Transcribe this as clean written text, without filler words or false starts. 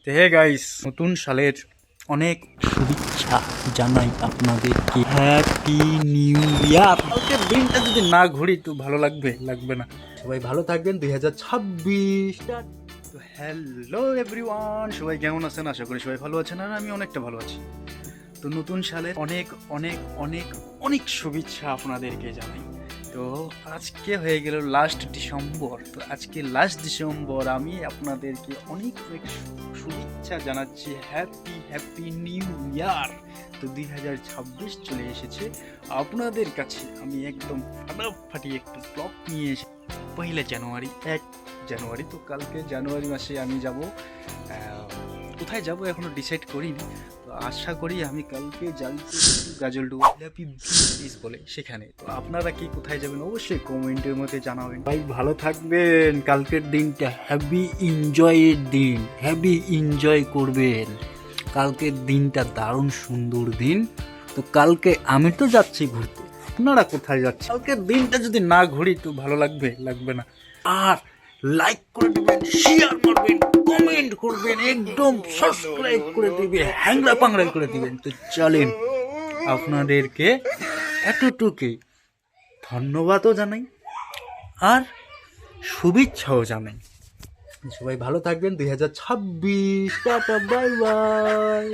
তো hey guys, নতুন সালের অনেক শুভেচ্ছা জানাই আপনাদেরকে। Happy new year. কালকের দিনটা যদি না ঘুরি তো ভালো লাগবে না। সবাই ভালো থাকবেন। 2026 তো হ্যালো এভরিওয়ান, সবাই কেমন আছেন? আশা করি সবাই ভালো আছেন, আর আমি অনেকটা ভালো আছি। তো নতুন সালের অনেক অনেক অনেক অনেক শুভেচ্ছা আপনাদেরকে জানাই। তো আজকে হয়ে গেল লাস্ট ডিসেম্বর। তো আজকে লাস্ট ডিসেম্বর আমি আপনাদেরকে অনেক অনেক শুভেচ্ছা জানাচ্ছি। Happy happy new year. তো 2026 চলে এসেছে আপনাদের কাছে। আমি একদম ফাটাফাটি একটা ব্লগ নিয়ে এসে পয়লা জানুয়ারি, 1 জানুয়ারি। তো কালকে জানুয়ারি মাসে আমি যাব, কোথায় যাব এখনো ডিসাইড করিনি। তো আশা করি আমি কালকে যাই গাজলডুবা হ্যাপি বিচ বলে সেখানে। তো আপনারা কি কোথায় যাবেন অবশ্যই কমেন্টের মধ্যে জানাবেন। ভাই ভালো থাকবেন। কালকের দিনটা হ্যাপি এনজয়ের দিন, হ্যাপি এনজয় করবেন। কালকের দিনটা দারুণ সুন্দর দিন। তো কালকে আমি তো যাচ্ছি ঘুরতে, আপনারা কোথায় যাচ্ছেন? কালকের দিনটা যদি না ঘুরি তো ভালো লাগবে না। আর লাইক করে দিবেন, শেয়ার করবেন, কমেন্ট করবেন, একদম সাবস্ক্রাইব করে দিবেন, হ্যাংরা পাংরা করে দিবেন। তো চলেন, আপনাদেরকে এতটুকু ধন্যবাদও জানাই আর শুভেচ্ছাও জানাই। সবাই ভালো থাকবেন। 2026 টাটা, বাই বাই।